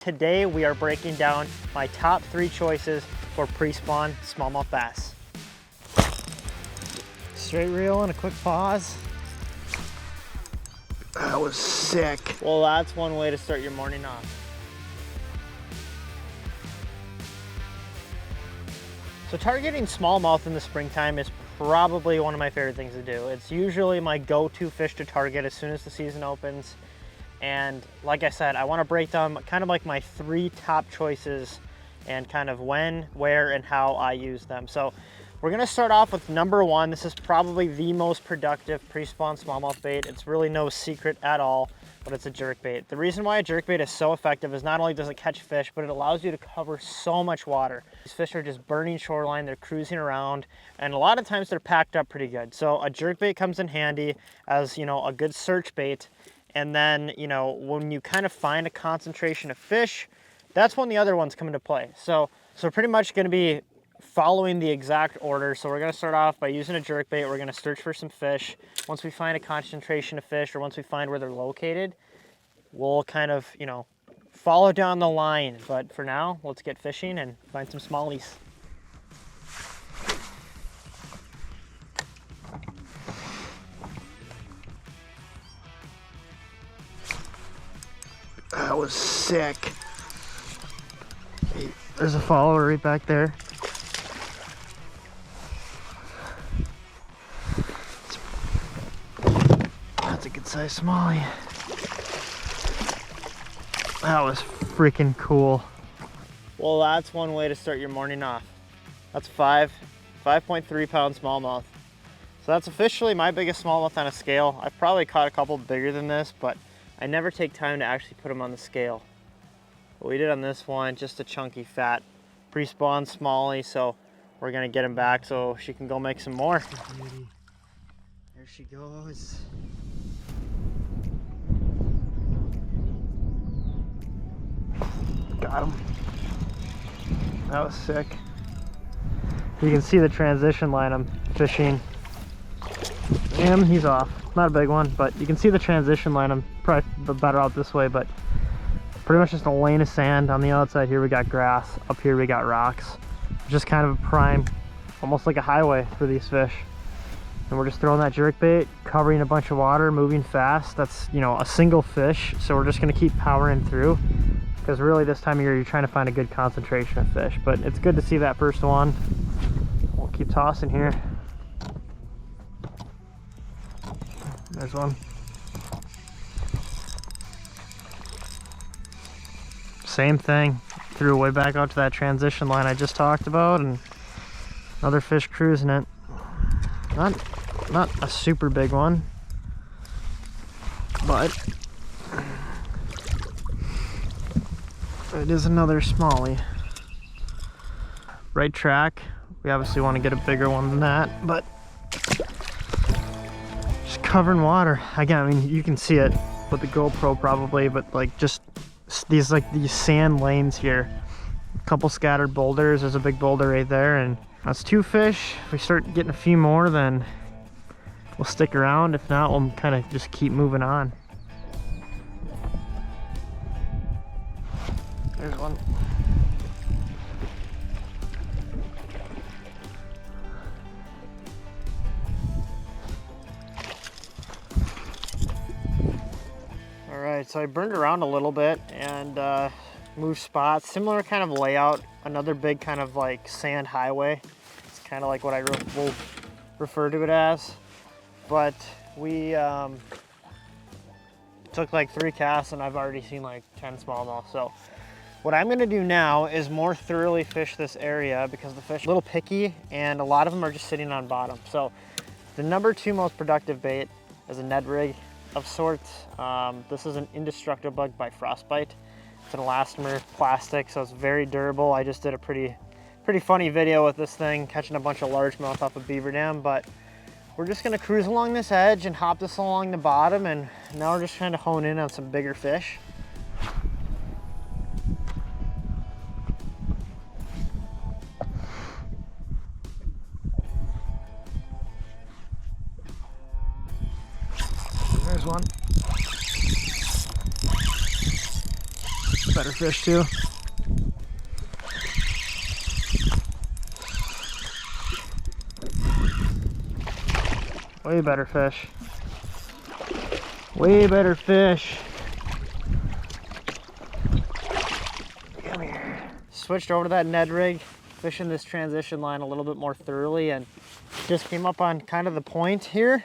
Today we are breaking down my top 3 choices for pre-spawn smallmouth bass. Straight reel and a quick pause. That was sick. Well, that's one way to start your morning off. So targeting smallmouth in the springtime is probably one of my favorite things to do. It's usually my go-to fish to target as soon as the season opens. And like I said, I want to break down kind of like my 3 top choices and kind of when, where, and how I use them. So we're going to start off with number 1. This is probably the most productive pre-spawn smallmouth bait. It's really no secret at all, but it's a jerkbait. The reason why a jerkbait is so effective is not only does it catch fish, but it allows you to cover so much water. These fish are just burning shoreline, they're cruising around, and a lot of times they're packed up pretty good. So a jerkbait comes in handy as, you know, a good search bait. And then, you know, when you kind of find a concentration of fish, that's when the other ones come into play. So pretty much going to be following the exact order. So we're going to start off by using a jerkbait. We're going to search for some fish. Once we find a concentration of fish, or once we find where they're located, we'll kind of, you know, follow down the line. But for now, let's get fishing and find some smallies. That was sick. Hey, there's a follower right back there. That's a good size smallie. That was freaking cool. Well, that's one way to start your morning off. That's 5.3 pound smallmouth. So that's officially my biggest smallmouth on a scale. I've probably caught a couple bigger than this, but I never take time to actually put them on the scale. But we did on this one, just a chunky fat pre-spawn smallie, so we're gonna get him back so she can go make some more. There she goes. Got him. That was sick. You can see the transition line I'm fishing. And he's off. Not a big one, but you can see the transition line. I'm probably better out this way, but pretty much just a lane of sand. On the outside here we got grass, up here we got rocks. Just kind of a prime, almost like a highway for these fish. And we're just throwing that jerkbait, covering a bunch of water, moving fast. That's, you know, a single fish, so we're just gonna keep powering through, because really this time of year you're trying to find a good concentration of fish. But it's good to see that first one. We'll keep tossing here. There's one. Same thing, threw way back out to that transition line I just talked about, and another fish cruising it. Not a super big one, but it is another smallie. Right track. We obviously want to get a bigger one than that, but just covering water. Again, I mean, you can see it with the GoPro probably, but like just these sand lanes here. A couple scattered boulders. There's a big boulder right there, and that's 2 fish. If we start getting a few more, then we'll stick around. If not, we'll kind of just keep moving on. There's one. Alright, so I burned around a little bit and moved spots. Similar kind of layout. Another big kind of like sand highway. It's kind of like what I will refer to it as. But we took like 3 casts and I've already seen like 10 smallmouth. So what I'm gonna do now is more thoroughly fish this area, because the fish are a little picky and a lot of them are just sitting on bottom. So the number 2 most productive bait is a Ned rig of sorts. This is an indestructible bug by Frostbite. It's an elastomer plastic, so it's very durable. I just did a pretty funny video with this thing, catching a bunch of largemouth off a beaver dam, but we're just gonna cruise along this edge and hop this along the bottom, and now we're just trying to hone in on some bigger fish. There's one. better fish too. Way better fish. Way better fish. Come here. Switched over to that Ned rig, fishing this transition line a little bit more thoroughly, and just came up on kind of the point here.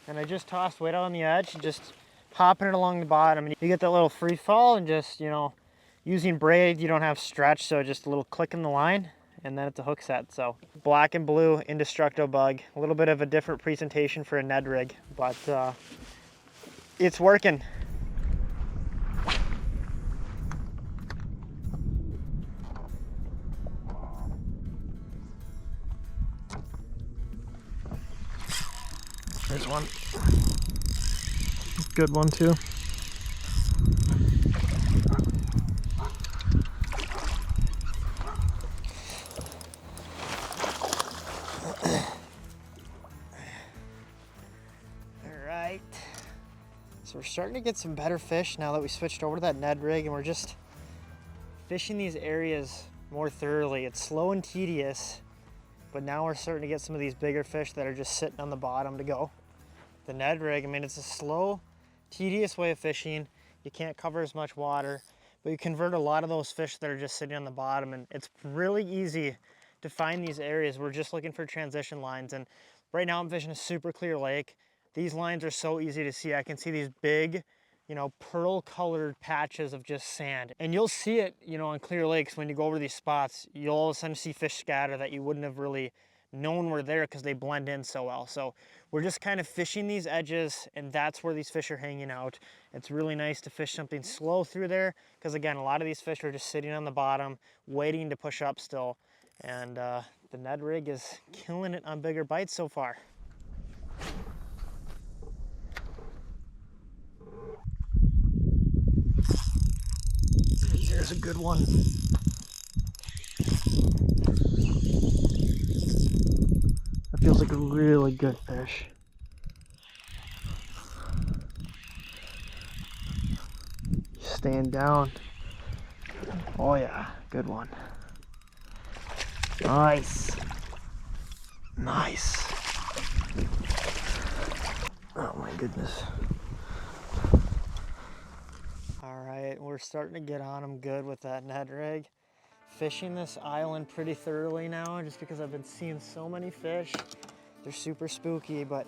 And I just tossed weight out on the edge, just popping it along the bottom. And you get that little free fall, and just, you know, using braid, you don't have stretch, so just a little click in the line, and then it's a hook set. So black and blue Indestructo bug, a little bit of a different presentation for a Ned rig, but it's working. There's one. Good one too. Alright. So we're starting to get some better fish now that we switched over to that Ned rig, and we're just fishing these areas more thoroughly. It's slow and tedious, but now we're starting to get some of these bigger fish that are just sitting on the bottom to go. The Ned rig, I mean, it's a slow, tedious way of fishing. You can't cover as much water, but you convert a lot of those fish that are just sitting on the bottom, and it's really easy to find these areas. We're just looking for transition lines, and right now I'm fishing a super clear lake. These lines are so easy to see. I can see these big, you know, pearl colored patches of just sand. And you'll see it, you know, on clear lakes when you go over these spots. You'll all of a sudden see fish scatter that you wouldn't have really known were there because they blend in so well. So we're just kind of fishing these edges, and that's where these fish are hanging out. It's really nice to fish something slow through there because, again, a lot of these fish are just sitting on the bottom waiting to push up still. And the Ned rig is killing it on bigger bites so far. There's a good one. That feels like a really good fish. Staying down. Oh yeah, good one. Nice. Nice. Oh my goodness. All right, we're starting to get on them good with that Ned rig. Fishing this island pretty thoroughly now, just because I've been seeing so many fish. They're super spooky, but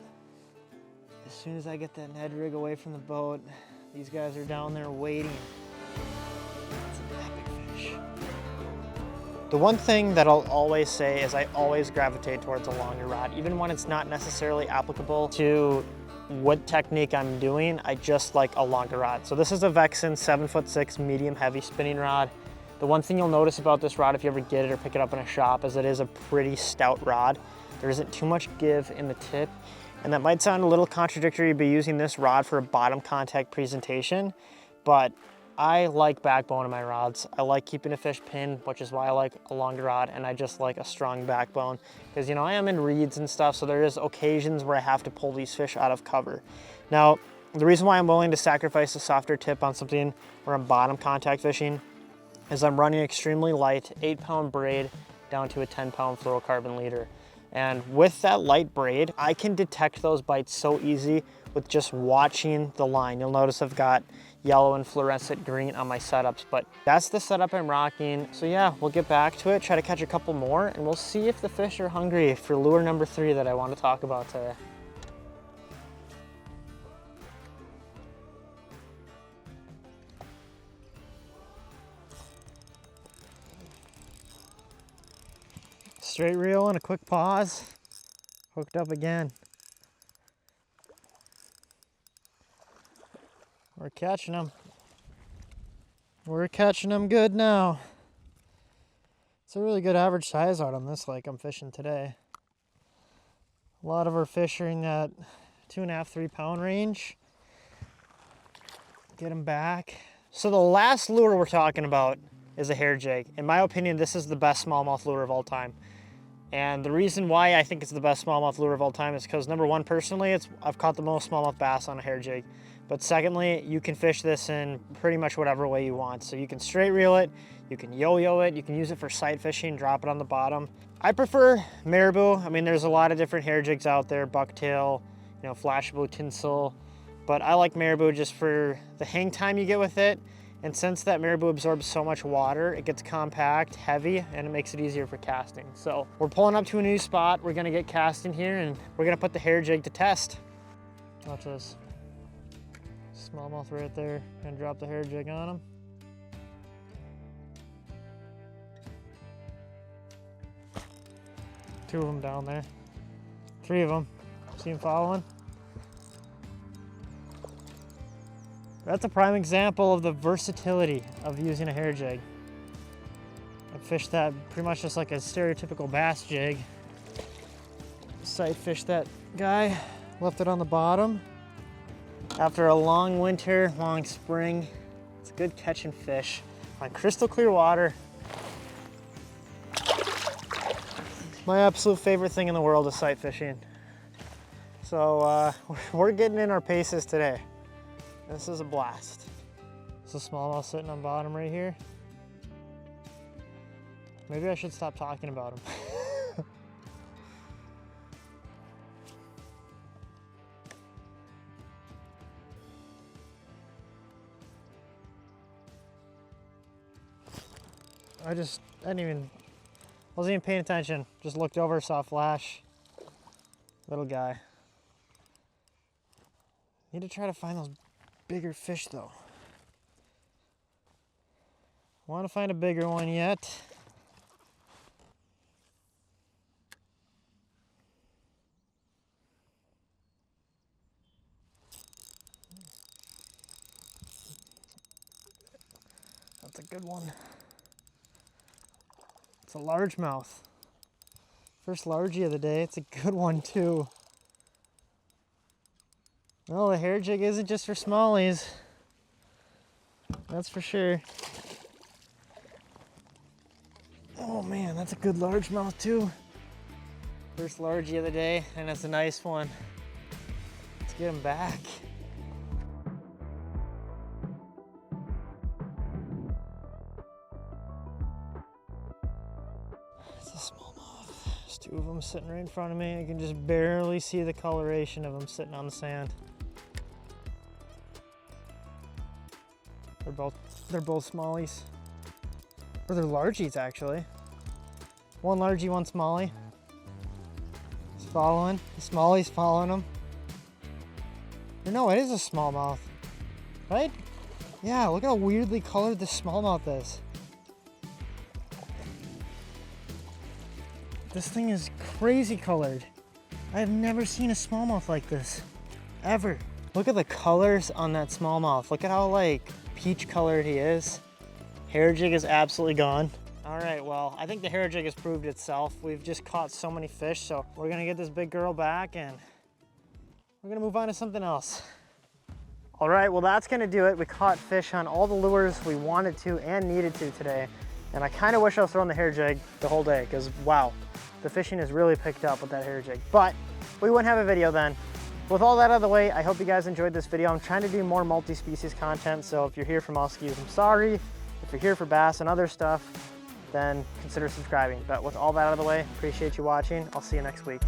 as soon as I get that Ned rig away from the boat, these guys are down there waiting. It's an epic fish. The one thing that I'll always say is I always gravitate towards a longer rod, even when it's not necessarily applicable to what technique I'm doing. I just like a longer rod. So this is a Vexen 7'6" medium heavy spinning rod. The one thing you'll notice about this rod if you ever get it or pick it up in a shop is it is a pretty stout rod. There isn't too much give in the tip, and that might sound a little contradictory to be using this rod for a bottom contact presentation, but I like backbone in my rods. I like keeping a fish pinned, which is why I like a longer rod, and I just like a strong backbone because, you know, I am in reeds and stuff, so there is occasions where I have to pull these fish out of cover. Now, the reason why I'm willing to sacrifice a softer tip on something where I'm bottom contact fishing is I'm running extremely light 8-pound braid down to a 10-pound fluorocarbon leader. And with that light braid, I can detect those bites so easy with just watching the line. You'll notice I've got yellow and fluorescent green on my setups, but that's the setup I'm rocking. So yeah, we'll get back to it, try to catch a couple more, and we'll see if the fish are hungry for lure number 3 that I want to talk about today. Straight reel and a quick pause. Hooked up again. We're catching them. We're catching them good now. It's a really good average size out on this lake I'm fishing today. A lot of our fish are in that 2.5, 3 pound range. Get them back. So the last lure we're talking about is a hair jig. In my opinion, this is the best smallmouth lure of all time. And the reason why I think it's the best smallmouth lure of all time is because, number one, personally, I've caught the most smallmouth bass on a hair jig. But secondly, you can fish this in pretty much whatever way you want. So you can straight reel it, you can yo-yo it, you can use it for sight fishing, drop it on the bottom. I prefer marabou. I mean, there's a lot of different hair jigs out there, bucktail, you know, flashable tinsel, but I like marabou just for the hang time you get with it. And since that marabou absorbs so much water, it gets compact, heavy, and it makes it easier for casting. So we're pulling up to a new spot. We're gonna get casting here and we're gonna put the hair jig to test. Watch this. Smallmouth right there. Gonna drop the hair jig on him. Two of them down there. Three of them. See him following? That's a prime example of the versatility of using a hair jig. I fished that pretty much just like a stereotypical bass jig. Sight fished that guy, left it on the bottom. After a long winter, long spring, it's good catching fish on crystal clear water. My absolute favorite thing in the world is sight fishing. So we're getting in our paces today. This is a blast. There's a smallmouth sitting on bottom right here. Maybe I should stop talking about him. Wasn't even paying attention. Just looked over, saw a flash. Little guy. Need to try to find those bigger fish though. Want to find a bigger one yet. That's a good one. It's a largemouth. First largie of the day. It's a good one too. No, the hair jig isn't just for smallies. That's for sure. Oh man, that's a good largemouth too. First largie of the day, and it's a nice one. Let's get him back. It's a smallmouth. There's two of them sitting right in front of me. I can just barely see the coloration of them sitting on the sand. They're both smallies. Or they're largies actually. One largie, one smallie. He's following. The smallie's following him. Or no, it is a smallmouth. Right? Yeah, look how weirdly colored this smallmouth is. This thing is crazy colored. I have never seen a smallmouth like this. Ever. Look at the colors on that smallmouth. Look at how like peach colored he is. Hair jig is absolutely gone. All right, well, I think the hair jig has proved itself. We've just caught so many fish, so we're gonna get this big girl back and we're gonna move on to something else. All right, well, that's gonna do it. We caught fish on all the lures we wanted to and needed to today. And I kind of wish I was throwing the hair jig the whole day because wow, the fishing has really picked up with that hair jig. But we wouldn't have a video then. With all that out of the way, I hope you guys enjoyed this video. I'm trying to do more multi-species content, so if you're here for muskies, I'm sorry. If you're here for bass and other stuff, then consider subscribing. But with all that out of the way, appreciate you watching. I'll see you next week.